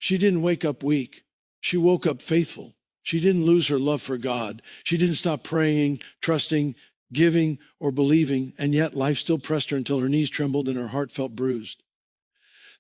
She didn't wake up weak. She woke up faithful. She didn't lose her love for God. She didn't stop praying, trusting, giving, or believing, and yet life still pressed her until her knees trembled and her heart felt bruised.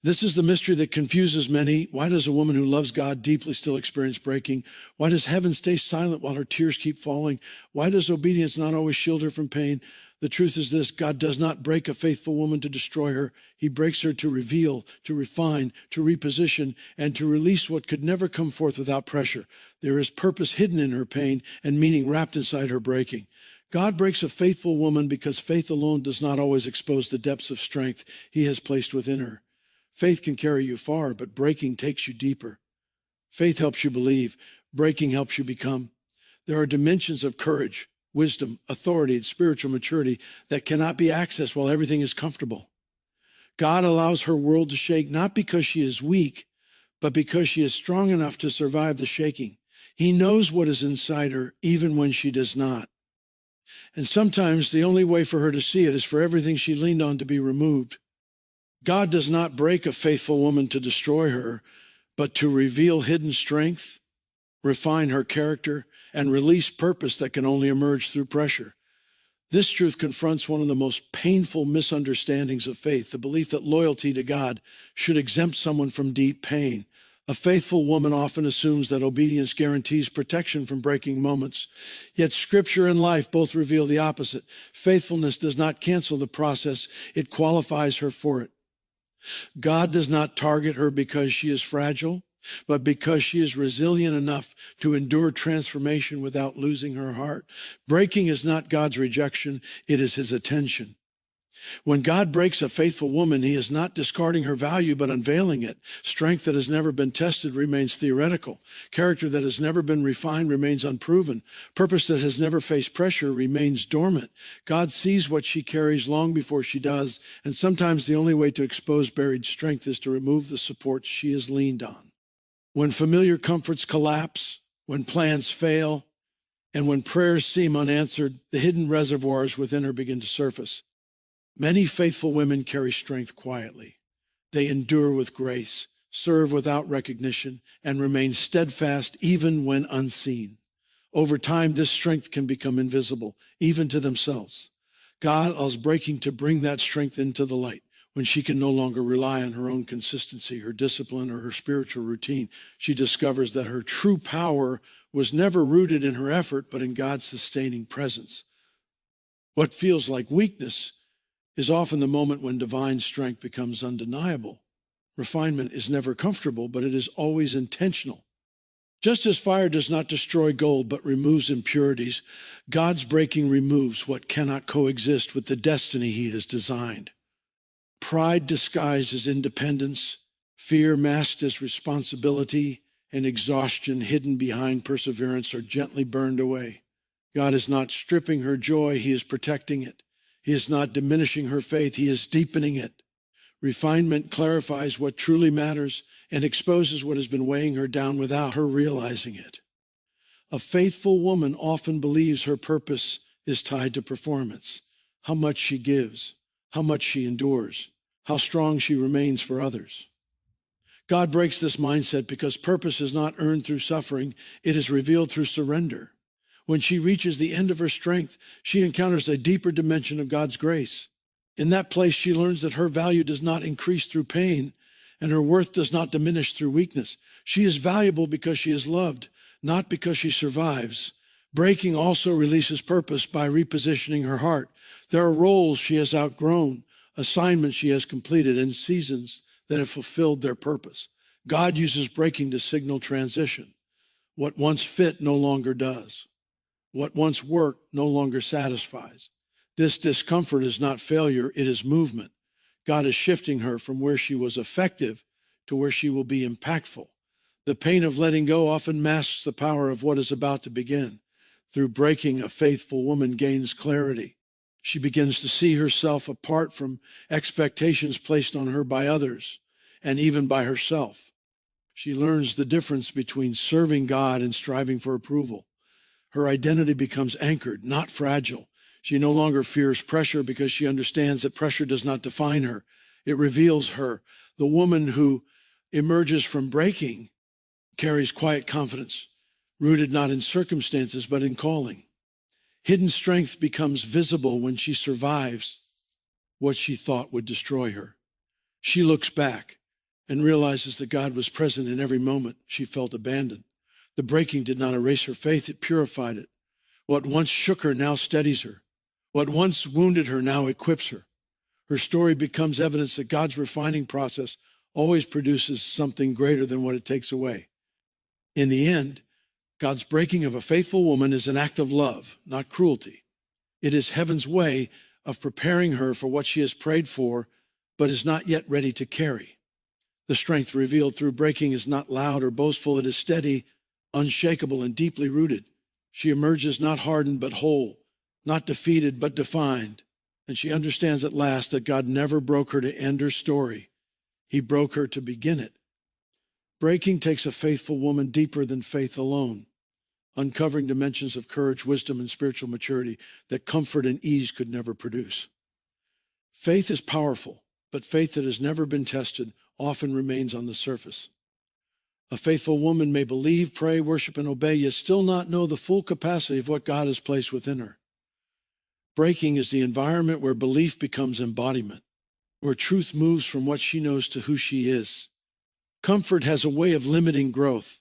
This is the mystery that confuses many. Why does a woman who loves God deeply still experience breaking? Why does heaven stay silent while her tears keep falling? Why does obedience not always shield her from pain? The truth is this: God does not break a faithful woman to destroy her. He breaks her to reveal, to refine, to reposition, and to release what could never come forth without pressure. There is purpose hidden in her pain and meaning wrapped inside her breaking. God breaks a faithful woman because faith alone does not always expose the depths of strength He has placed within her. Faith can carry you far, but breaking takes you deeper. Faith helps you believe. Breaking helps you become. There are dimensions of courage, wisdom, authority, and spiritual maturity that cannot be accessed while everything is comfortable. God allows her world to shake, not because she is weak, but because she is strong enough to survive the shaking. He knows what is inside her, even when she does not. And sometimes the only way for her to see it is for everything she leaned on to be removed. God does not break a faithful woman to destroy her, but to reveal hidden strength, refine her character, and release purpose that can only emerge through pressure. This truth confronts one of the most painful misunderstandings of faith, the belief that loyalty to God should exempt someone from deep pain. A faithful woman often assumes that obedience guarantees protection from breaking moments. Yet Scripture and life both reveal the opposite. Faithfulness does not cancel the process, it qualifies her for it. God does not target her because she is fragile, but because she is resilient enough to endure transformation without losing her heart. Breaking is not God's rejection, it is His attention. When God breaks a faithful woman, He is not discarding her value, but unveiling it. Strength that has never been tested remains theoretical. Character that has never been refined remains unproven. Purpose that has never faced pressure remains dormant. God sees what she carries long before she does, and sometimes the only way to expose buried strength is to remove the supports she has leaned on. When familiar comforts collapse, when plans fail, and when prayers seem unanswered, the hidden reservoirs within her begin to surface. Many faithful women carry strength quietly. They endure with grace, serve without recognition, and remain steadfast even when unseen. Over time, this strength can become invisible, even to themselves. God allows breaking to bring that strength into the light. When she can no longer rely on her own consistency, her discipline, or her spiritual routine, she discovers that her true power was never rooted in her effort, but in God's sustaining presence. What feels like weakness is often the moment when divine strength becomes undeniable. Refinement is never comfortable, but it is always intentional. Just as fire does not destroy gold, but removes impurities, God's breaking removes what cannot coexist with the destiny He has designed. Pride disguised as independence, fear masked as responsibility, and exhaustion hidden behind perseverance are gently burned away. God is not stripping her joy, He is protecting it. He is not diminishing her faith, He is deepening it. Refinement clarifies what truly matters and exposes what has been weighing her down without her realizing it. A faithful woman often believes her purpose is tied to performance, how much she gives, how much she endures, how strong she remains for others. God breaks this mindset because purpose is not earned through suffering, it is revealed through surrender. When she reaches the end of her strength, she encounters a deeper dimension of God's grace. In that place, she learns that her value does not increase through pain, and her worth does not diminish through weakness. She is valuable because she is loved, not because she survives. Breaking also releases purpose by repositioning her heart. There are roles she has outgrown, assignments she has completed, and seasons that have fulfilled their purpose. God uses breaking to signal transition. What once fit no longer does. What once worked no longer satisfies. This discomfort is not failure, it is movement. God is shifting her from where she was effective to where she will be impactful. The pain of letting go often masks the power of what is about to begin. Through breaking, a faithful woman gains clarity. She begins to see herself apart from expectations placed on her by others and even by herself. She learns the difference between serving God and striving for approval. Her identity becomes anchored, not fragile. She no longer fears pressure because she understands that pressure does not define her. It reveals her. The woman who emerges from breaking carries quiet confidence, rooted not in circumstances, but in calling. Hidden strength becomes visible when she survives what she thought would destroy her. She looks back and realizes that God was present in every moment she felt abandoned. The breaking did not erase her faith, it purified it. What once shook her now steadies her. What once wounded her now equips her. Her story becomes evidence that God's refining process always produces something greater than what it takes away. In the end, God's breaking of a faithful woman is an act of love, not cruelty. It is heaven's way of preparing her for what she has prayed for, but is not yet ready to carry. The strength revealed through breaking is not loud or boastful. It is steady, unshakable, and deeply rooted. She emerges not hardened, but whole, not defeated, but defined. And she understands at last that God never broke her to end her story. He broke her to begin it. Breaking takes a faithful woman deeper than faith alone, uncovering dimensions of courage, wisdom, and spiritual maturity that comfort and ease could never produce. Faith is powerful, but faith that has never been tested often remains on the surface. A faithful woman may believe, pray, worship, and obey, yet still not know the full capacity of what God has placed within her. Breaking is the environment where belief becomes embodiment, where truth moves from what she knows to who she is. Comfort has a way of limiting growth.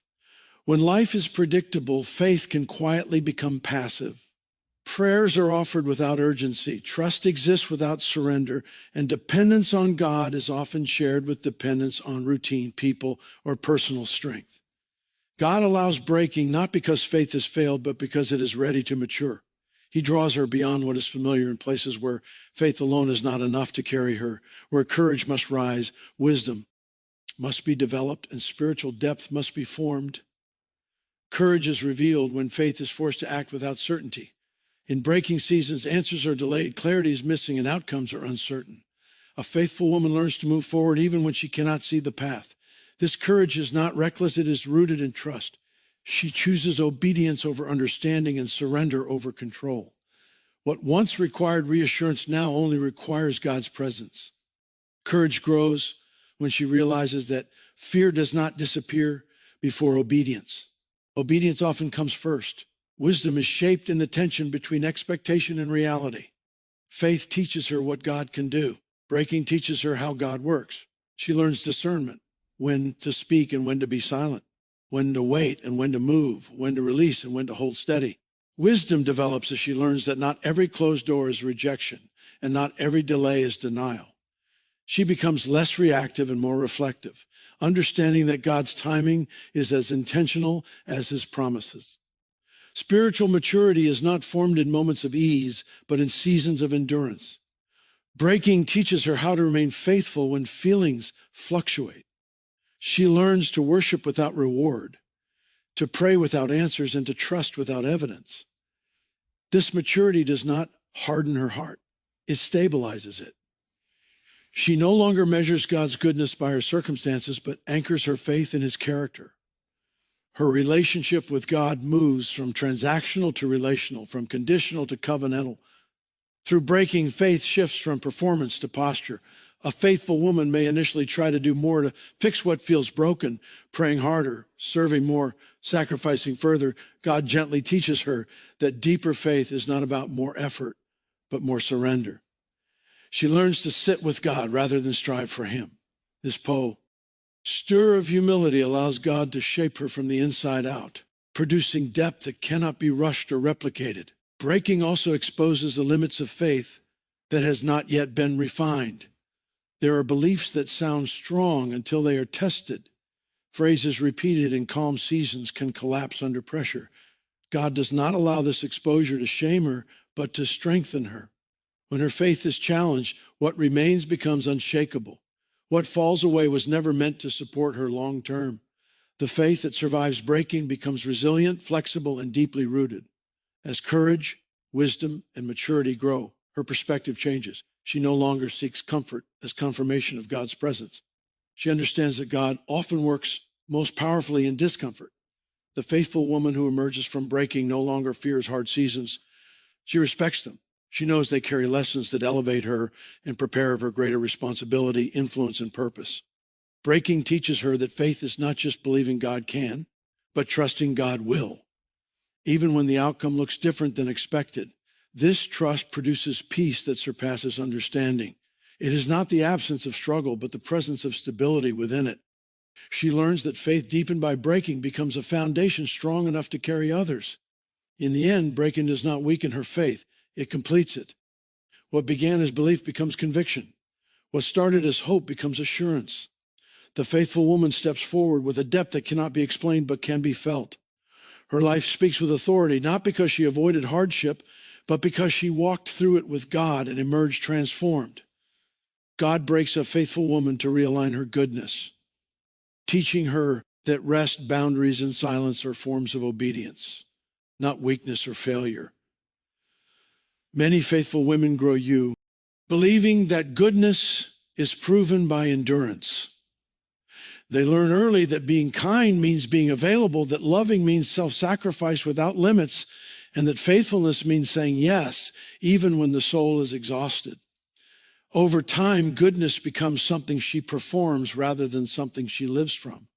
When life is predictable, faith can quietly become passive. Prayers are offered without urgency. Trust exists without surrender. And dependence on God is often shared with dependence on routine, people, or personal strength. God allows breaking not because faith has failed, but because it is ready to mature. He draws her beyond what is familiar in places where faith alone is not enough to carry her, where courage must rise, wisdom must be developed, and spiritual depth must be formed. Courage is revealed when faith is forced to act without certainty. In breaking seasons, answers are delayed, clarity is missing, and outcomes are uncertain. A faithful woman learns to move forward even when she cannot see the path. This courage is not reckless, it is rooted in trust. She chooses obedience over understanding and surrender over control. What once required reassurance now only requires God's presence. Courage grows when she realizes that fear does not disappear before obedience. Obedience often comes first. Wisdom is shaped in the tension between expectation and reality. Faith teaches her what God can do. Breaking teaches her how God works. She learns discernment, when to speak and when to be silent, when to wait and when to move, when to release and when to hold steady. Wisdom develops as she learns that not every closed door is rejection and not every delay is denial. She becomes less reactive and more reflective, understanding that God's timing is as intentional as his promises. Spiritual maturity is not formed in moments of ease, but in seasons of endurance. Breaking teaches her how to remain faithful when feelings fluctuate. She learns to worship without reward, to pray without answers, and to trust without evidence. This maturity does not harden her heart. It stabilizes it. She no longer measures God's goodness by her circumstances, but anchors her faith in his character. Her relationship with God moves from transactional to relational, from conditional to covenantal. Through breaking, faith shifts from performance to posture. A faithful woman may initially try to do more to fix what feels broken, praying harder, serving more, sacrificing further. God gently teaches her that deeper faith is not about more effort, but more surrender. She learns to sit with God rather than strive for him. This stir of humility allows God to shape her from the inside out, producing depth that cannot be rushed or replicated. Breaking also exposes the limits of faith that has not yet been refined. There are beliefs that sound strong until they are tested. Phrases repeated in calm seasons can collapse under pressure. God does not allow this exposure to shame her, but to strengthen her. When her faith is challenged, what remains becomes unshakable. What falls away was never meant to support her long term. The faith that survives breaking becomes resilient, flexible, and deeply rooted. As courage, wisdom, and maturity grow, her perspective changes. She no longer seeks comfort as confirmation of God's presence. She understands that God often works most powerfully in discomfort. The faithful woman who emerges from breaking no longer fears hard seasons. She respects them. She knows they carry lessons that elevate her and prepare her for greater responsibility, influence, and purpose. Breaking teaches her that faith is not just believing God can, but trusting God will, even when the outcome looks different than expected. This trust produces peace that surpasses understanding. It is not the absence of struggle, but the presence of stability within it. She learns that faith deepened by breaking becomes a foundation strong enough to carry others. In the end, breaking does not weaken her faith. It completes it. What began as belief becomes conviction. What started as hope becomes assurance. The faithful woman steps forward with a depth that cannot be explained but can be felt. Her life speaks with authority, not because she avoided hardship, but because she walked through it with God and emerged transformed. God breaks a faithful woman to realign her goodness, teaching her that rest, boundaries, and silence are forms of obedience, not weakness or failure. Many faithful women grow believing that goodness is proven by endurance. They learn early that being kind means being available, that loving means self-sacrifice without limits, and that faithfulness means saying yes, even when the soul is exhausted. Over time, goodness becomes something she performs rather than something she lives from.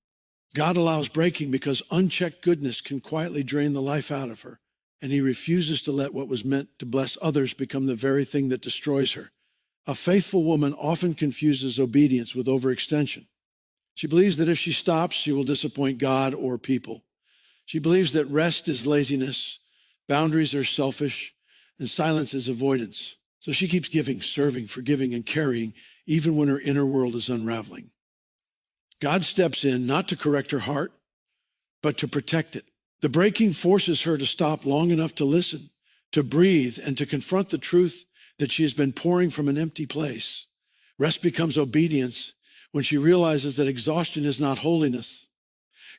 God allows breaking because unchecked goodness can quietly drain the life out of her, and he refuses to let what was meant to bless others become the very thing that destroys her. A faithful woman often confuses obedience with overextension. She believes that if she stops, she will disappoint God or people. She believes that rest is laziness, boundaries are selfish, and silence is avoidance. So she keeps giving, serving, forgiving, and carrying, even when her inner world is unraveling. God steps in not to correct her heart, but to protect it. The breaking forces her to stop long enough to listen, to breathe, and to confront the truth that she has been pouring from an empty place. Rest becomes obedience when she realizes that exhaustion is not holiness.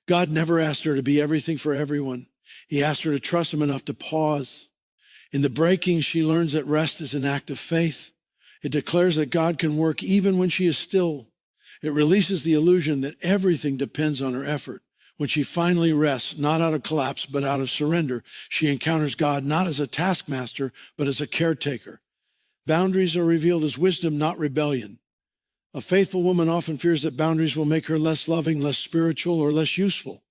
God never asked her to be everything for everyone. He asked her to trust him enough to pause. In the breaking, she learns that rest is an act of faith. It declares that God can work even when she is still. It releases the illusion that everything depends on her effort. When she finally rests, not out of collapse, but out of surrender, she encounters God not as a taskmaster, but as a caretaker. Boundaries are revealed as wisdom, not rebellion. A faithful woman often fears that boundaries will make her less loving, less spiritual, or less useful.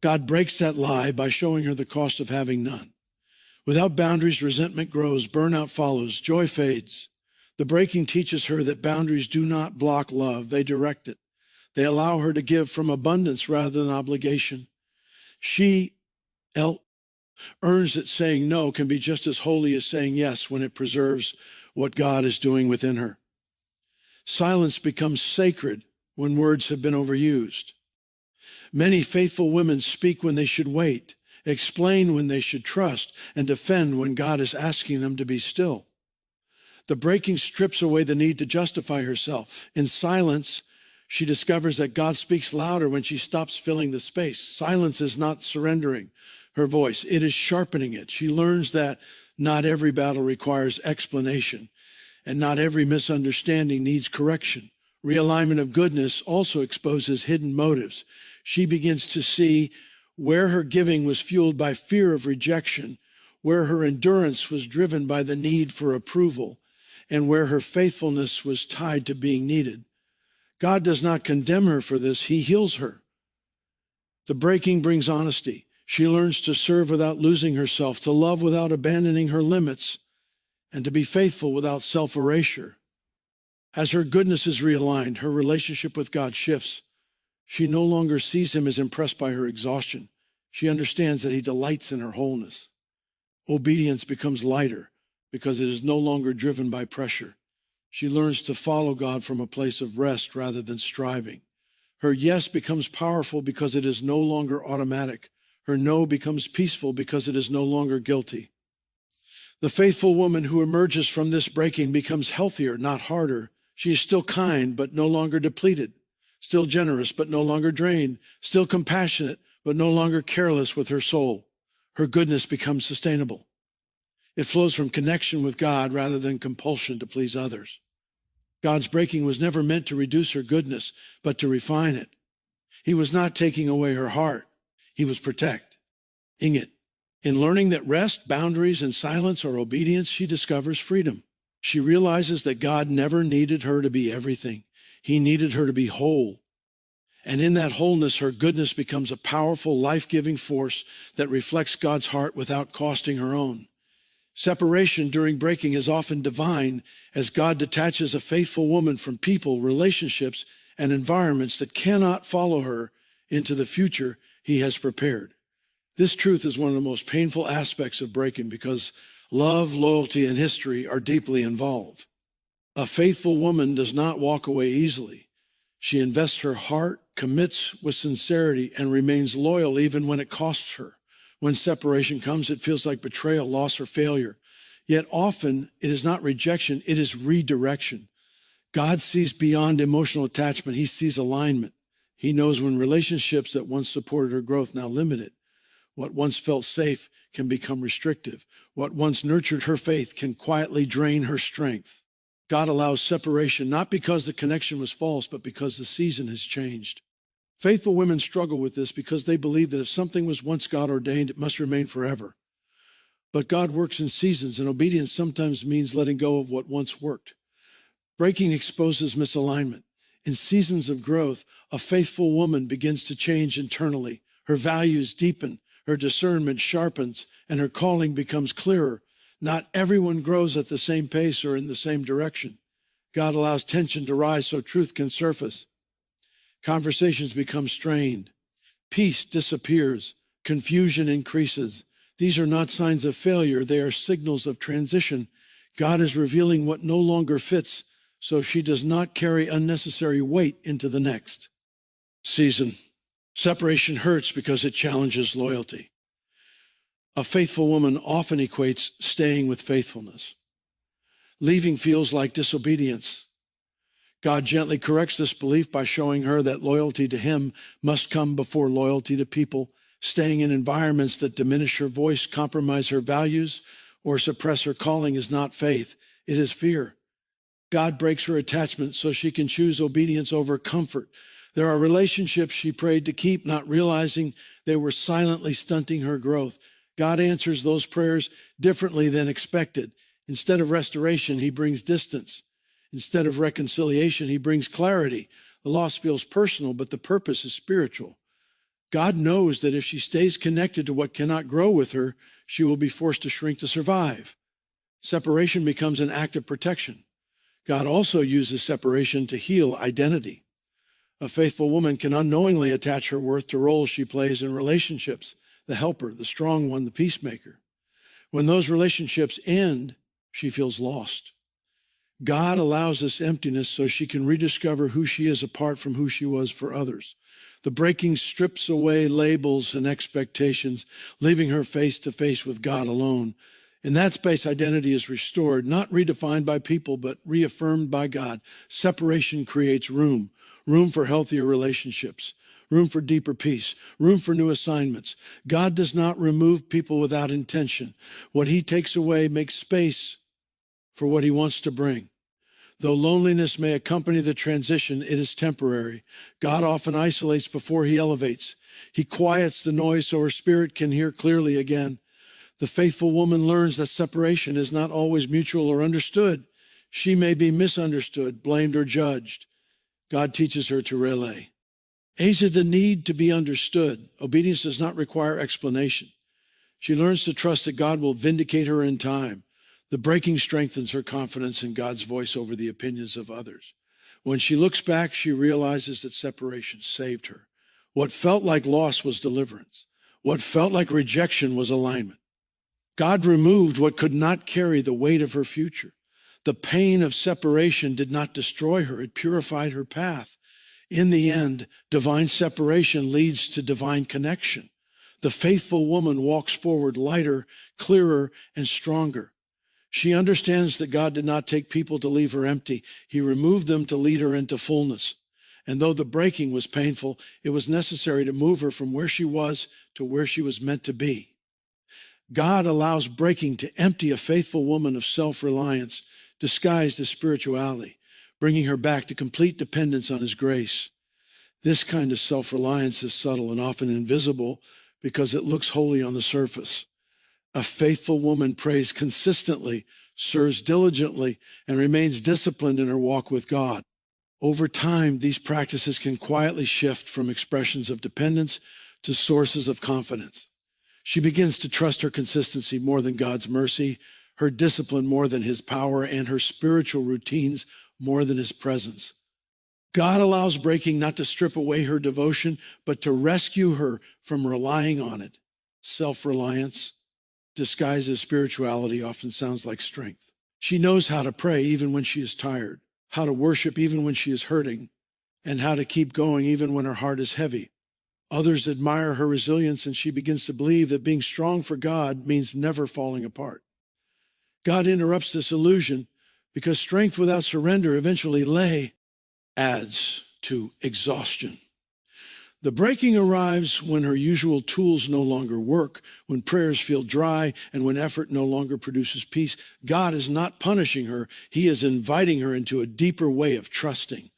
God breaks that lie by showing her the cost of having none. Without boundaries, resentment grows, burnout follows, joy fades. The breaking teaches her that boundaries do not block love, they direct it. They allow her to give from abundance rather than obligation. She earns that saying no can be just as holy as saying yes when it preserves what God is doing within her. Silence becomes sacred when words have been overused. Many faithful women speak when they should wait, explain when they should trust, and defend when God is asking them to be still. The breaking strips away the need to justify herself. In silence, she discovers that God speaks louder when she stops filling the space. Silence is not surrendering her voice. It is sharpening it. She learns that not every battle requires explanation, and not every misunderstanding needs correction. Realignment of goodness also exposes hidden motives. She begins to see where her giving was fueled by fear of rejection, where her endurance was driven by the need for approval, and where her faithfulness was tied to being needed. God does not condemn her for this. He heals her. The breaking brings honesty. She learns to serve without losing herself, to love without abandoning her limits, and to be faithful without self-erasure. As her goodness is realigned, her relationship with God shifts. She no longer sees him as impressed by her exhaustion. She understands that he delights in her wholeness. Obedience becomes lighter because it is no longer driven by pressure. She learns to follow God from a place of rest rather than striving. Her yes becomes powerful because it is no longer automatic. Her no becomes peaceful because it is no longer guilty. The faithful woman who emerges from this breaking becomes healthier, not harder. She is still kind, but no longer depleted. Still generous, but no longer drained. Still compassionate, but no longer careless with her soul. Her goodness becomes sustainable. It flows from connection with God rather than compulsion to please others. God's breaking was never meant to reduce her goodness, but to refine it. He was not taking away her heart. He was protecting it. In learning that rest, boundaries, and silence are obedience, she discovers freedom. She realizes that God never needed her to be everything. He needed her to be whole. And in that wholeness, her goodness becomes a powerful, life-giving force that reflects God's heart without costing her own. Separation during breaking is often divine as God detaches a faithful woman from people, relationships, and environments that cannot follow her into the future he has prepared. This truth is one of the most painful aspects of breaking because love, loyalty, and history are deeply involved. A faithful woman does not walk away easily. She invests her heart, commits with sincerity, and remains loyal even when it costs her. When separation comes, it feels like betrayal, loss, or failure. Yet often it is not rejection, it is redirection. God sees beyond emotional attachment. He sees alignment. He knows when relationships that once supported her growth now limit it. What once felt safe can become restrictive. What once nurtured her faith can quietly drain her strength. God allows separation not because the connection was false, but because the season has changed. Faithful women struggle with this because they believe that if something was once God ordained, it must remain forever. But God works in seasons, and obedience sometimes means letting go of what once worked. Breaking exposes misalignment. In seasons of growth, a faithful woman begins to change internally. Her values deepen, her discernment sharpens, and her calling becomes clearer. Not everyone grows at the same pace or in the same direction. God allows tension to rise so truth can surface. Conversations become strained. Peace disappears. Confusion increases. These are not signs of failure. They are signals of transition. God is revealing what no longer fits, so she does not carry unnecessary weight into the next season. Separation hurts because it challenges loyalty. A faithful woman often equates staying with faithfulness. Leaving feels like disobedience. God gently corrects this belief by showing her that loyalty to him must come before loyalty to people. Staying in environments that diminish her voice, compromise her values, or suppress her calling is not faith. It is fear. God breaks her attachment so she can choose obedience over comfort. There are relationships she prayed to keep, not realizing they were silently stunting her growth. God answers those prayers differently than expected. Instead of restoration, he brings distance. Instead of reconciliation, he brings clarity. The loss feels personal, but the purpose is spiritual. God knows that if she stays connected to what cannot grow with her, she will be forced to shrink to survive. Separation becomes an act of protection. God also uses separation to heal identity. A faithful woman can unknowingly attach her worth to roles she plays in relationships, the helper, the strong one, the peacemaker. When those relationships end, she feels lost. God allows this emptiness so she can rediscover who she is apart from who she was for others. The breaking strips away labels and expectations, leaving her face to face with God alone. In that space, identity is restored, not redefined by people, but reaffirmed by God. Separation creates room for healthier relationships, room for deeper peace, room for new assignments. God does not remove people without intention. What he takes away makes space for what he wants to bring. Though loneliness may accompany the transition, it is temporary. God often isolates before he elevates. He quiets the noise so her spirit can hear clearly again. The faithful woman learns that separation is not always mutual or understood. She may be misunderstood, blamed, or judged. God teaches her to relay. Age is the need to be understood. Obedience does not require explanation. She learns to trust that God will vindicate her in time. The breaking strengthens her confidence in God's voice over the opinions of others. When she looks back, she realizes that separation saved her. What felt like loss was deliverance. What felt like rejection was alignment. God removed what could not carry the weight of her future. The pain of separation did not destroy her. It purified her path. In the end, divine separation leads to divine connection. The faithful woman walks forward lighter, clearer, and stronger. She understands that God did not take people to leave her empty. He removed them to lead her into fullness. And though the breaking was painful, it was necessary to move her from where she was to where she was meant to be. God allows breaking to empty a faithful woman of self-reliance, disguised as spirituality, bringing her back to complete dependence on his grace. This kind of self-reliance is subtle and often invisible because it looks holy on the surface. A faithful woman prays consistently, serves diligently, and remains disciplined in her walk with God. Over time, these practices can quietly shift from expressions of dependence to sources of confidence. She begins to trust her consistency more than God's mercy, her discipline more than his power, and her spiritual routines more than his presence. God allows breaking not to strip away her devotion, but to rescue her from relying on it. Self-reliance, disguised as spirituality, often sounds like strength. She knows how to pray even when she is tired, how to worship even when she is hurting, and how to keep going even when her heart is heavy. Others admire her resilience, and she begins to believe that being strong for God means never falling apart. God interrupts this illusion because strength without surrender eventually adds to exhaustion. The breaking arrives when her usual tools no longer work, when prayers feel dry, and when effort no longer produces peace. God is not punishing her. He is inviting her into a deeper way of trusting.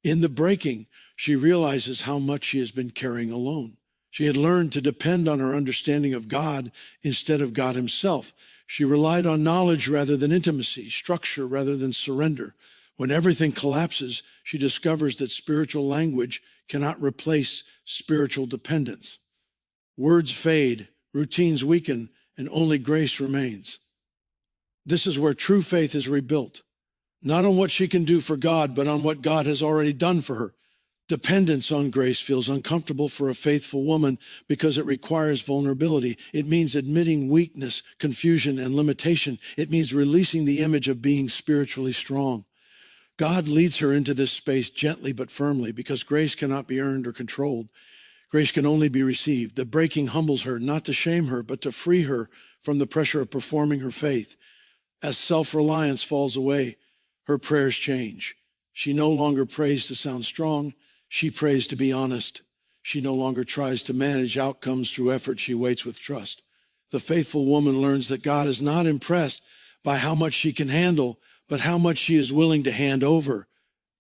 In the breaking, she realizes how much she has been carrying alone. She had learned to depend on her understanding of God instead of God himself. She relied on knowledge rather than intimacy, structure rather than surrender. When everything collapses, she discovers that spiritual language cannot replace spiritual dependence. Words fade, routines weaken, and only grace remains. This is where true faith is rebuilt, not on what she can do for God, but on what God has already done for her. Dependence on grace feels uncomfortable for a faithful woman because it requires vulnerability. It means admitting weakness, confusion, and limitation. It means releasing the image of being spiritually strong. God leads her into this space gently but firmly because grace cannot be earned or controlled. Grace can only be received. The breaking humbles her, not to shame her, but to free her from the pressure of performing her faith. As self-reliance falls away, her prayers change. She no longer prays to sound strong. She prays to be honest. She no longer tries to manage outcomes through effort. She waits with trust. The faithful woman learns that God is not impressed by how much she can handle, but how much she is willing to hand over.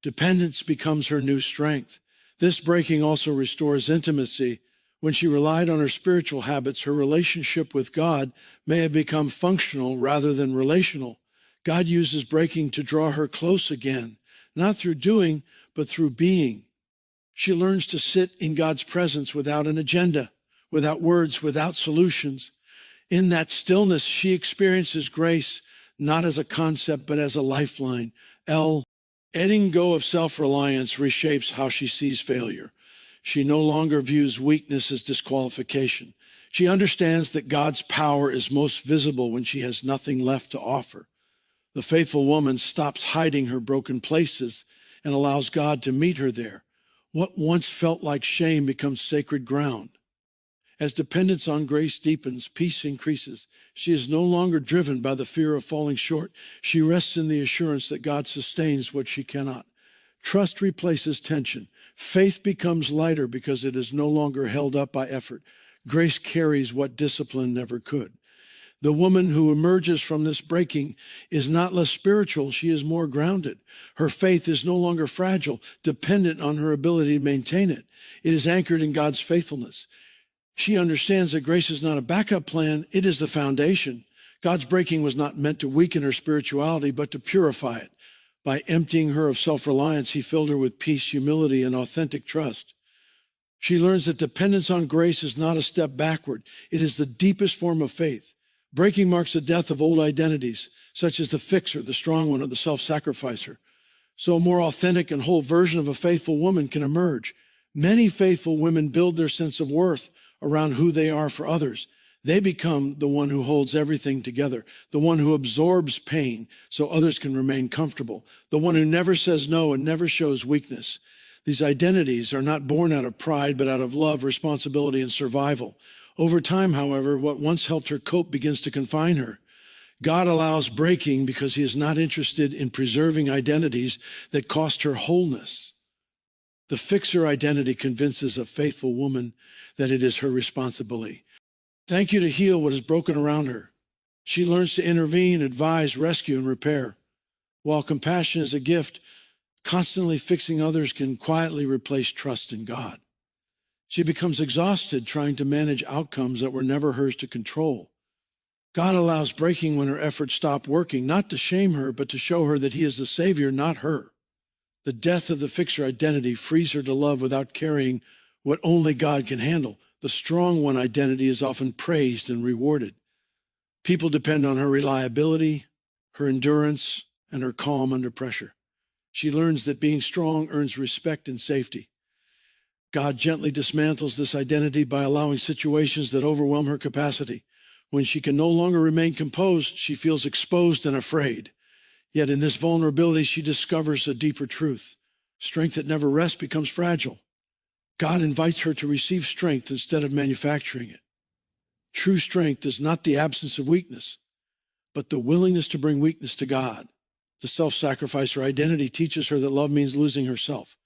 Dependence becomes her new strength. This breaking also restores intimacy. When she relied on her spiritual habits, her relationship with God may have become functional rather than relational. God uses breaking to draw her close again, not through doing, but through being. She learns to sit in God's presence without an agenda, without words, without solutions. In that stillness, she experiences grace, not as a concept, but as a lifeline. Letting go of self-reliance reshapes how she sees failure. She no longer views weakness as disqualification. She understands that God's power is most visible when she has nothing left to offer. The faithful woman stops hiding her broken places and allows God to meet her there. What once felt like shame becomes sacred ground. As dependence on grace deepens, peace increases. She is no longer driven by the fear of falling short. She rests in the assurance that God sustains what she cannot. Trust replaces tension. Faith becomes lighter because it is no longer held up by effort. Grace carries what discipline never could. The woman who emerges from this breaking is not less spiritual, she is more grounded. Her faith is no longer fragile, dependent on her ability to maintain it. It is anchored in God's faithfulness. She understands that grace is not a backup plan, it is the foundation. God's breaking was not meant to weaken her spirituality, but to purify it. By emptying her of self-reliance, he filled her with peace, humility, and authentic trust. She learns that dependence on grace is not a step backward. It is the deepest form of faith. Breaking marks the death of old identities, such as the fixer, the strong one, or the self-sacrificer. So a more authentic and whole version of a faithful woman can emerge. Many faithful women build their sense of worth around who they are for others. They become the one who holds everything together, the one who absorbs pain so others can remain comfortable, the one who never says no and never shows weakness. These identities are not born out of pride, but out of love, responsibility, and survival. Over time, however, what once helped her cope begins to confine her. God allows breaking because he is not interested in preserving identities that cost her wholeness. The fixer identity convinces a faithful woman that it is her responsibility. Thank you to heal what is broken around her. She learns to intervene, advise, rescue, and repair. While compassion is a gift, constantly fixing others can quietly replace trust in God. She becomes exhausted trying to manage outcomes that were never hers to control. God allows breaking when her efforts stop working, not to shame her, but to show her that he is the Savior, not her. The death of the fixer identity frees her to love without carrying what only God can handle. The strong one identity is often praised and rewarded. People depend on her reliability, her endurance, and her calm under pressure. She learns that being strong earns respect and safety. God gently dismantles this identity by allowing situations that overwhelm her capacity. When she can no longer remain composed, she feels exposed and afraid. Yet in this vulnerability, she discovers a deeper truth. Strength that never rests becomes fragile. God invites her to receive strength instead of manufacturing it. True strength is not the absence of weakness, but the willingness to bring weakness to God. The self-sacrifice or identity teaches her that love means losing herself.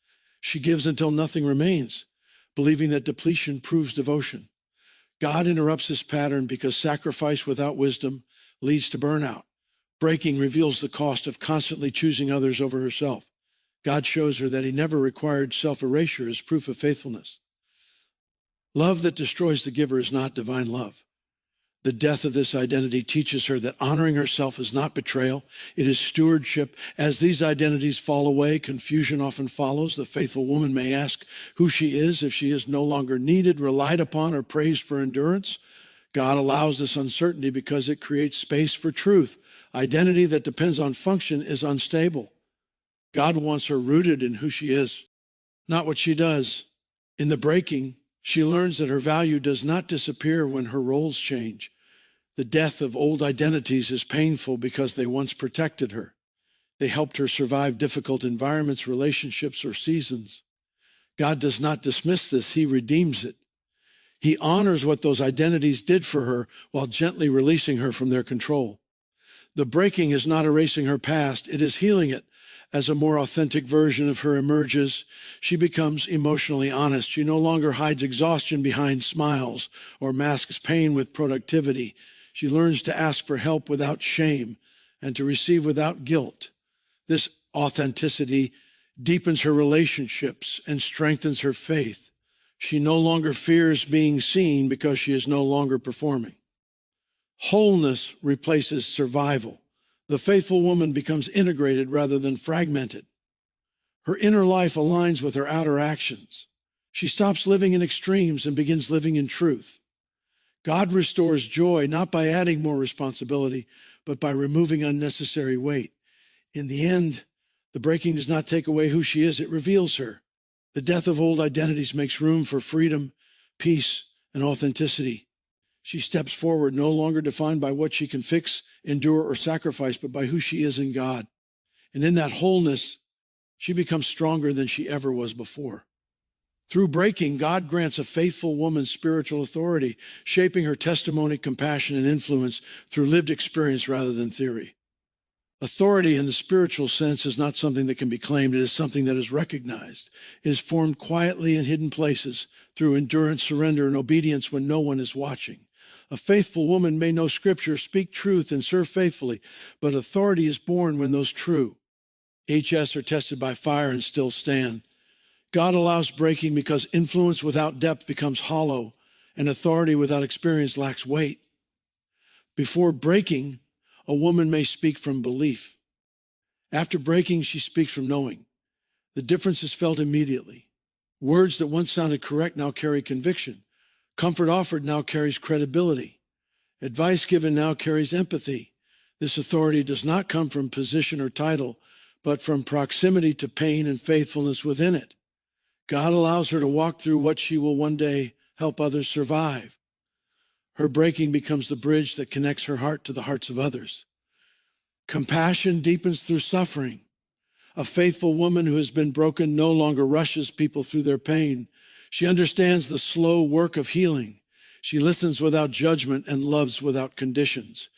She gives until nothing remains, believing that depletion proves devotion. God interrupts this pattern because sacrifice without wisdom leads to burnout. Breaking reveals the cost of constantly choosing others over herself. God shows her that he never required self-erasure as proof of faithfulness. Love that destroys the giver is not divine love. The death of this identity teaches her that honoring herself is not betrayal, it is stewardship. As these identities fall away, confusion often follows. The faithful woman may ask who she is if she is no longer needed, relied upon, or praised for endurance. God allows this uncertainty because it creates space for truth. Identity that depends on function is unstable. God wants her rooted in who she is, not what she does. In the breaking, she learns that her value does not disappear when her roles change. The death of old identities is painful because they once protected her. They helped her survive difficult environments, relationships, or seasons. God does not dismiss this. He redeems it. He honors what those identities did for her while gently releasing her from their control. The breaking is not erasing her past. It is healing it. As a more authentic version of her emerges, she becomes emotionally honest. She no longer hides exhaustion behind smiles or masks pain with productivity. She learns to ask for help without shame and to receive without guilt. This authenticity deepens her relationships and strengthens her faith. She no longer fears being seen because she is no longer performing. Wholeness replaces survival. The faithful woman becomes integrated rather than fragmented. Her inner life aligns with her outer actions. She stops living in extremes and begins living in truth. God restores joy not by adding more responsibility, but by removing unnecessary weight. In the end, the breaking does not take away who she is, it reveals her. The death of old identities makes room for freedom, peace, and authenticity. She steps forward, no longer defined by what she can fix, endure, or sacrifice, but by who she is in God. And in that wholeness, she becomes stronger than she ever was before. Through breaking, God grants a faithful woman spiritual authority, shaping her testimony, compassion, and influence through lived experience rather than theory. Authority in the spiritual sense is not something that can be claimed. It is something that is recognized. It is formed quietly in hidden places through endurance, surrender, and obedience when no one is watching. A faithful woman may know Scripture, speak truth, and serve faithfully, but authority is born when those true HS are tested by fire and still stand. God allows breaking because influence without depth becomes hollow, and authority without experience lacks weight. Before breaking, a woman may speak from belief. After breaking, she speaks from knowing. The difference is felt immediately. Words that once sounded correct now carry conviction. Comfort offered now carries credibility. Advice given now carries empathy. This authority does not come from position or title, but from proximity to pain and faithfulness within it. God allows her to walk through what she will one day help others survive. Her breaking becomes the bridge that connects her heart to the hearts of others. Compassion deepens through suffering. A faithful woman who has been broken no longer rushes people through their pain. She understands the slow work of healing. She listens without judgment and loves without conditions.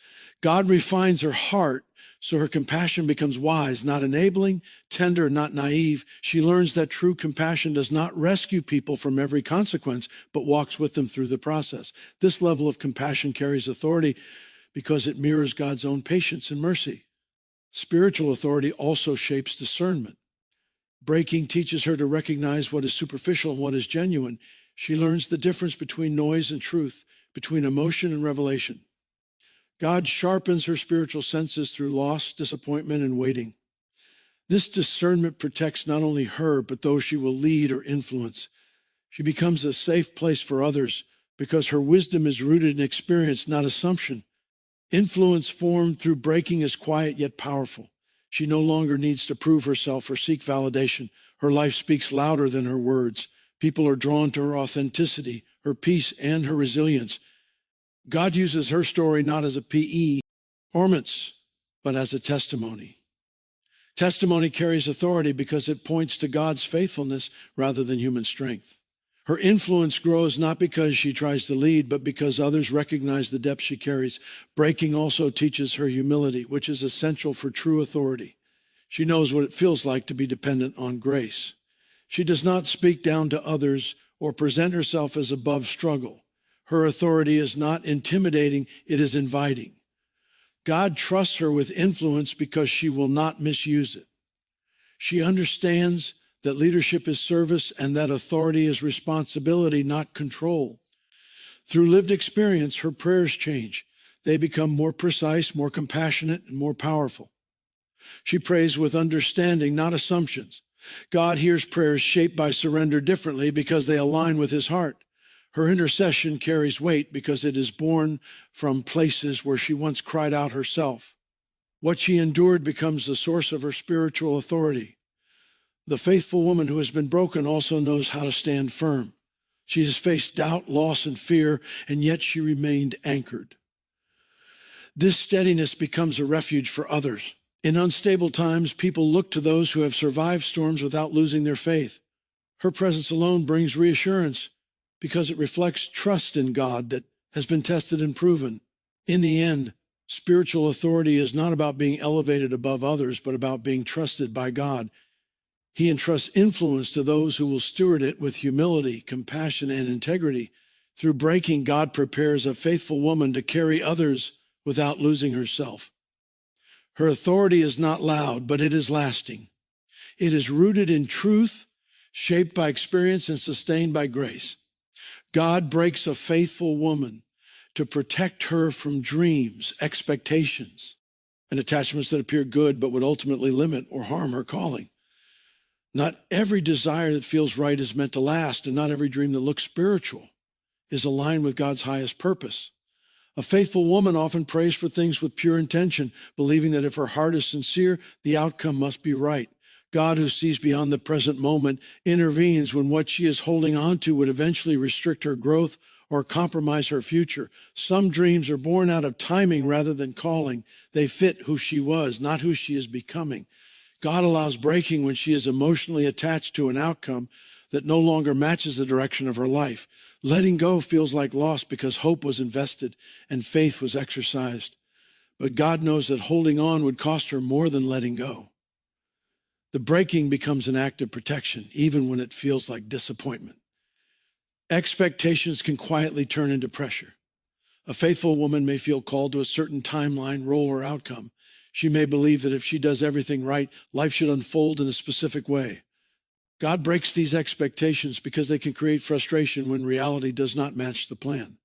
God refines her heart so her compassion becomes wise, not enabling, tender, not naive. She learns that true compassion does not rescue people from every consequence, but walks with them through the process. This level of compassion carries authority because it mirrors God's own patience and mercy. Spiritual authority also shapes discernment. Breaking teaches her to recognize what is superficial and what is genuine. She learns the difference between noise and truth, between emotion and revelation. God sharpens her spiritual senses through loss, disappointment, and waiting. This discernment protects not only her, but those she will lead or influence. She becomes a safe place for others because her wisdom is rooted in experience, not assumption. Influence formed through breaking is quiet yet powerful. She no longer needs to prove herself or seek validation. Her life speaks louder than her words. People are drawn to her authenticity, her peace, and her resilience. God uses her story not as a performance, but as a testimony. Testimony carries authority because it points to God's faithfulness rather than human strength. Her influence grows not because she tries to lead, but because others recognize the depth she carries. Breaking also teaches her humility, which is essential for true authority. She knows what it feels like to be dependent on grace. She does not speak down to others or present herself as above struggle. Her authority is not intimidating, it is inviting. God trusts her with influence because she will not misuse it. She understands that leadership is service and that authority is responsibility, not control. Through lived experience, her prayers change. They become more precise, more compassionate, and more powerful. She prays with understanding, not assumptions. God hears prayers shaped by surrender differently because they align with his heart. Her intercession carries weight because it is born from places where she once cried out herself. What she endured becomes the source of her spiritual authority. The faithful woman who has been broken also knows how to stand firm. She has faced doubt, loss, and fear, and yet she remained anchored. This steadiness becomes a refuge for others. In unstable times, people look to those who have survived storms without losing their faith. Her presence alone brings reassurance because it reflects trust in God that has been tested and proven. In the end, spiritual authority is not about being elevated above others, but about being trusted by God. He entrusts influence to those who will steward it with humility, compassion, and integrity. Through breaking, God prepares a faithful woman to carry others without losing herself. Her authority is not loud, but it is lasting. It is rooted in truth, shaped by experience, and sustained by grace. God breaks a faithful woman to protect her from dreams, expectations, and attachments that appear good but would ultimately limit or harm her calling. Not every desire that feels right is meant to last, and not every dream that looks spiritual is aligned with God's highest purpose. A faithful woman often prays for things with pure intention, believing that if her heart is sincere, the outcome must be right. God, who sees beyond the present moment, intervenes when what she is holding on to would eventually restrict her growth or compromise her future. Some dreams are born out of timing rather than calling. They fit who she was, not who she is becoming. God allows breaking when she is emotionally attached to an outcome that no longer matches the direction of her life. Letting go feels like loss because hope was invested and faith was exercised. But God knows that holding on would cost her more than letting go. The breaking becomes an act of protection, even when it feels like disappointment. Expectations can quietly turn into pressure. A faithful woman may feel called to a certain timeline, role, or outcome. She may believe that if she does everything right, life should unfold in a specific way. God breaks these expectations because they can create frustration when reality does not match the plan.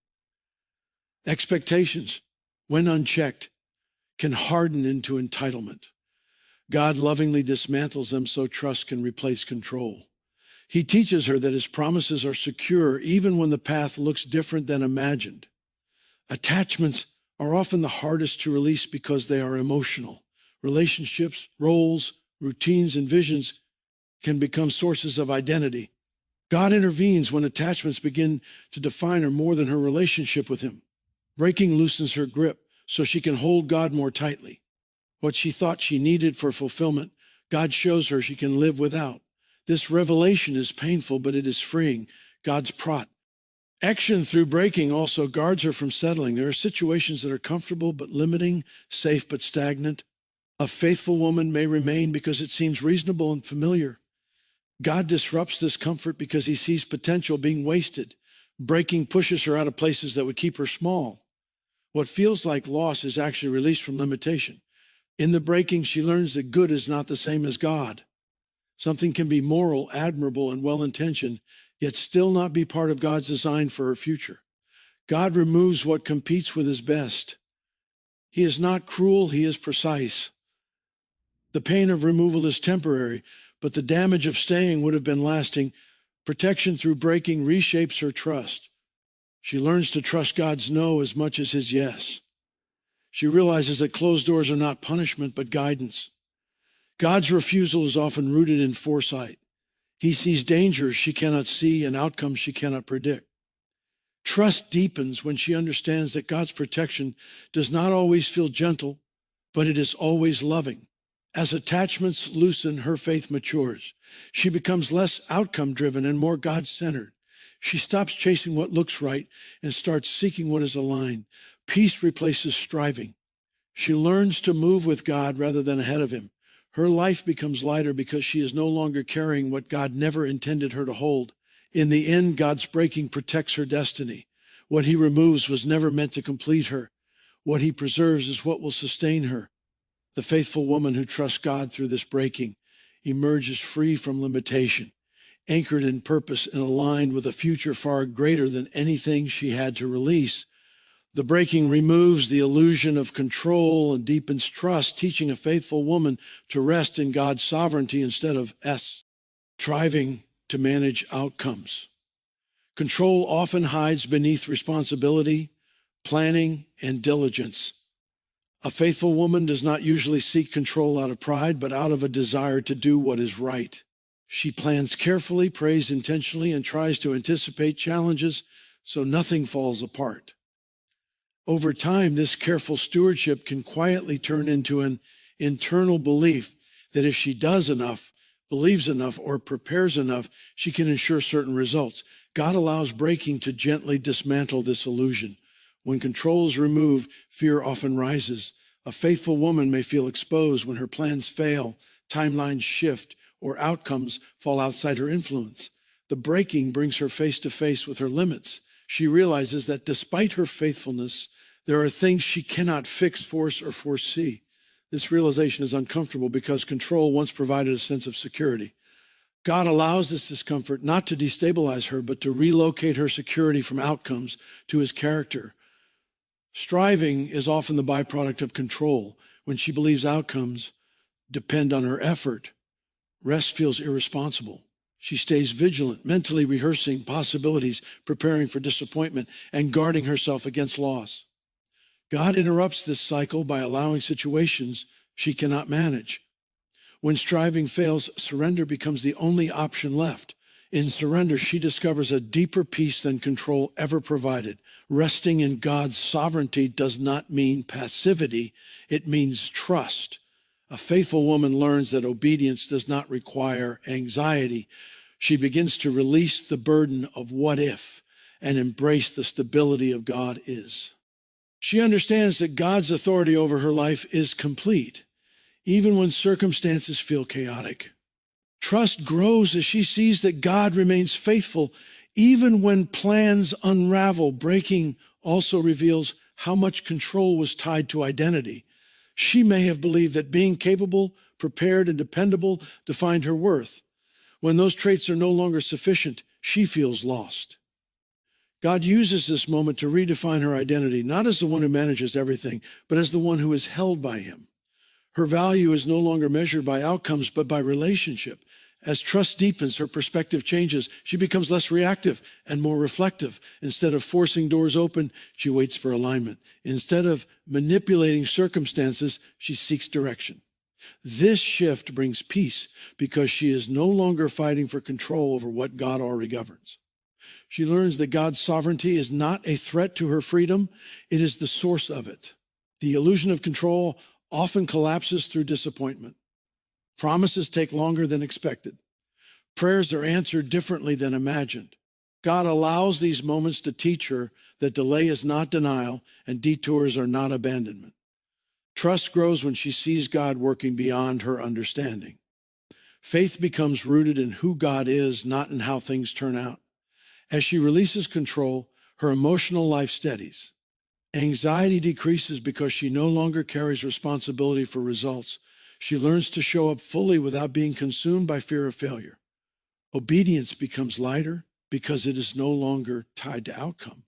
Expectations, when unchecked, can harden into entitlement. God lovingly dismantles them so trust can replace control. He teaches her that his promises are secure even when the path looks different than imagined. Attachments are often the hardest to release because they are emotional. Relationships, roles, routines, and visions can become sources of identity. God intervenes when attachments begin to define her more than her relationship with him. Breaking loosens her grip so she can hold God more tightly. What she thought she needed for fulfillment, God shows her she can live without. This revelation is painful, but it is freeing. God's protection through breaking also guards her from settling. There are situations that are comfortable but limiting, safe but stagnant. A faithful woman may remain because it seems reasonable and familiar. God disrupts this comfort because he sees potential being wasted. Breaking pushes her out of places that would keep her small. What feels like loss is actually release from limitation. In the breaking, she learns that good is not the same as God. Something can be moral, admirable, and well-intentioned, yet still not be part of God's design for her future. God removes what competes with his best. He is not cruel, he is precise. The pain of removal is temporary, but the damage of staying would have been lasting. Protection through breaking reshapes her trust. She learns to trust God's no as much as his yes. She realizes that closed doors are not punishment, but guidance. God's refusal is often rooted in foresight. He sees dangers she cannot see and outcomes she cannot predict. Trust deepens when she understands that God's protection does not always feel gentle, but it is always loving. As attachments loosen, her faith matures. She becomes less outcome-driven and more God-centered. She stops chasing what looks right and starts seeking what is aligned. Peace replaces striving. She learns to move with God rather than ahead of him. Her life becomes lighter because she is no longer carrying what God never intended her to hold. In the end, God's breaking protects her destiny. What he removes was never meant to complete her. What he preserves is what will sustain her. The faithful woman who trusts God through this breaking emerges free from limitation, anchored in purpose and aligned with a future far greater than anything she had to release. The breaking removes the illusion of control and deepens trust, teaching a faithful woman to rest in God's sovereignty instead of striving to manage outcomes. Control often hides beneath responsibility, planning, and diligence. A faithful woman does not usually seek control out of pride, but out of a desire to do what is right. She plans carefully, prays intentionally, and tries to anticipate challenges so nothing falls apart. Over time, this careful stewardship can quietly turn into an internal belief that if she does enough, believes enough, or prepares enough, she can ensure certain results. God allows breaking to gently dismantle this illusion. When control is removed, fear often rises. A faithful woman may feel exposed when her plans fail, timelines shift, or outcomes fall outside her influence. The breaking brings her face to face with her limits. She realizes that despite her faithfulness, there are things she cannot fix, force, or foresee. This realization is uncomfortable because control once provided a sense of security. God allows this discomfort not to destabilize her, but to relocate her security from outcomes to his character. Striving is often the byproduct of control. When she believes outcomes depend on her effort, rest feels irresponsible. She stays vigilant, mentally rehearsing possibilities, preparing for disappointment, and guarding herself against loss. God interrupts this cycle by allowing situations she cannot manage. When striving fails, surrender becomes the only option left. In surrender, she discovers a deeper peace than control ever provided. Resting in God's sovereignty does not mean passivity. It means trust. A faithful woman learns that obedience does not require anxiety. She begins to release the burden of what if and embrace the stability of God is. She understands that God's authority over her life is complete, even when circumstances feel chaotic. Trust grows as she sees that God remains faithful, even when plans unravel. Breaking also reveals how much control was tied to identity. She may have believed that being capable, prepared, and dependable defined her worth. When those traits are no longer sufficient, she feels lost. God uses this moment to redefine her identity, not as the one who manages everything, but as the one who is held by him. Her value is no longer measured by outcomes, but by relationship. As trust deepens, her perspective changes. She becomes less reactive and more reflective. Instead of forcing doors open, she waits for alignment. Instead of manipulating circumstances, she seeks direction. This shift brings peace because she is no longer fighting for control over what God already governs. She learns that God's sovereignty is not a threat to her freedom. It is the source of it. The illusion of control often collapses through disappointment. Promises take longer than expected. Prayers are answered differently than imagined. God allows these moments to teach her that delay is not denial and detours are not abandonment. Trust grows when she sees God working beyond her understanding. Faith becomes rooted in who God is, not in how things turn out. As she releases control, her emotional life steadies. Anxiety decreases because she no longer carries responsibility for results. She learns to show up fully without being consumed by fear of failure. Obedience becomes lighter because it is no longer tied to outcome.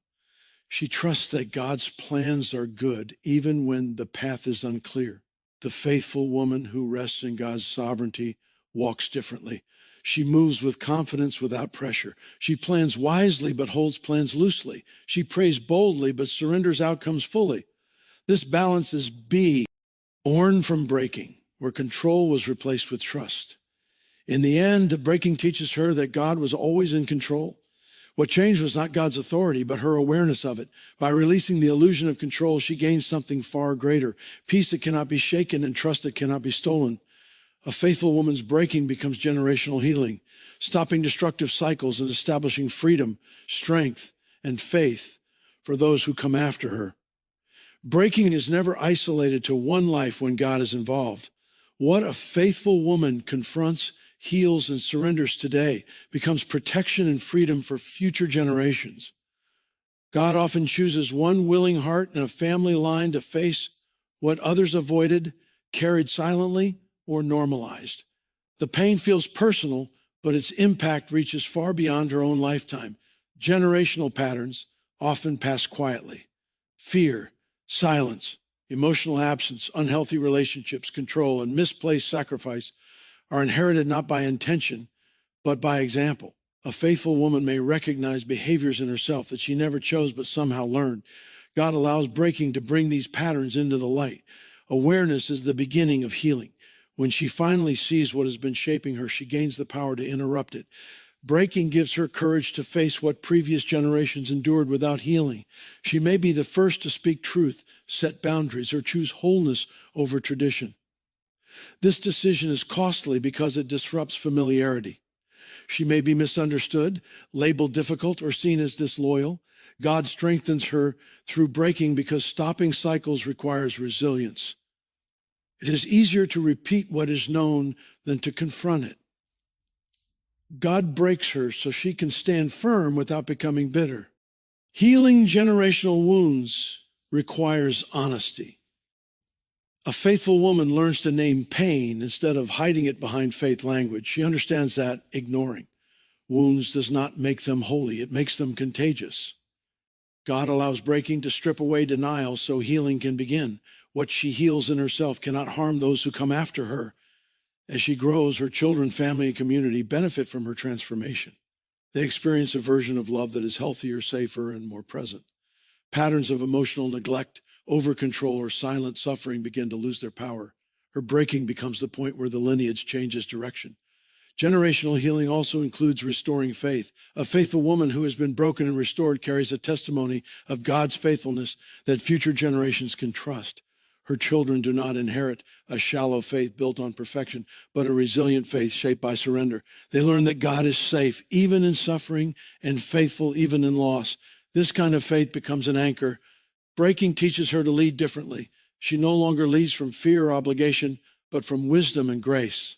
She trusts that God's plans are good even when the path is unclear. The faithful woman who rests in God's sovereignty walks differently. She moves with confidence without pressure. She plans wisely but holds plans loosely. She prays boldly but surrenders outcomes fully. This balance is B, born from breaking, where control was replaced with trust. In the end, breaking teaches her that God was always in control. What changed was not God's authority, but her awareness of it. By releasing the illusion of control, she gains something far greater, peace that cannot be shaken and trust that cannot be stolen. A faithful woman's breaking becomes generational healing, stopping destructive cycles and establishing freedom, strength, and faith for those who come after her. Breaking is never isolated to one life when God is involved. What a faithful woman confronts, heals, and surrenders today becomes protection and freedom for future generations. God often chooses one willing heart in a family line to face what others avoided, carried silently, or normalized. The pain feels personal, but its impact reaches far beyond her own lifetime. Generational patterns often pass quietly. Fear, silence, emotional absence, unhealthy relationships, control, and misplaced sacrifice are inherited not by intention, but by example. A faithful woman may recognize behaviors in herself that she never chose but somehow learned. God allows breaking to bring these patterns into the light. Awareness is the beginning of healing. When she finally sees what has been shaping her, she gains the power to interrupt it. Breaking gives her courage to face what previous generations endured without healing. She may be the first to speak truth, set boundaries, or choose wholeness over tradition. This decision is costly because it disrupts familiarity. She may be misunderstood, labeled difficult, or seen as disloyal. God strengthens her through breaking because stopping cycles requires resilience. It is easier to repeat what is known than to confront it. God breaks her so she can stand firm without becoming bitter. Healing generational wounds requires honesty. A faithful woman learns to name pain instead of hiding it behind faith language. She understands that ignoring wounds does not make them holy. It makes them contagious. God allows breaking to strip away denial so healing can begin. What she heals in herself cannot harm those who come after her. As she grows, her children, family, and community benefit from her transformation. They experience a version of love that is healthier, safer, and more present. Patterns of emotional neglect, over-control, or silent suffering begin to lose their power. Her breaking becomes the point where the lineage changes direction. Generational healing also includes restoring faith. A faithful woman who has been broken and restored carries a testimony of God's faithfulness that future generations can trust. Her children do not inherit a shallow faith built on perfection, but a resilient faith shaped by surrender. They learn that God is safe, even in suffering, and faithful, even in loss. This kind of faith becomes an anchor. Breaking teaches her to lead differently. She no longer leads from fear or obligation, but from wisdom and grace.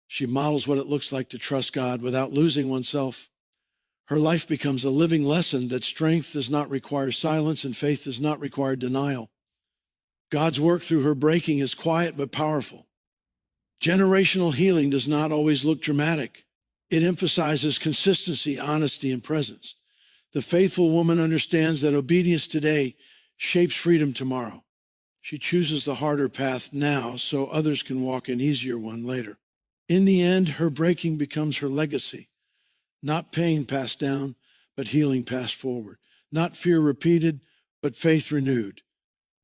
She models what it looks like to trust God without losing oneself. Her life becomes a living lesson that strength does not require silence and faith does not require denial. God's work through her breaking is quiet but powerful. Generational healing does not always look dramatic. It emphasizes consistency, honesty, and presence. The faithful woman understands that obedience today shapes freedom tomorrow. She chooses the harder path now so others can walk an easier one later. In the end, her breaking becomes her legacy. Not pain passed down, but healing passed forward. Not fear repeated, but faith renewed.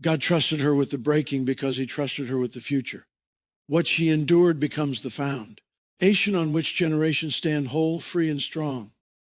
God trusted her with the breaking because he trusted her with the future. What she endured becomes the foundation on which generations stand whole, free, and strong.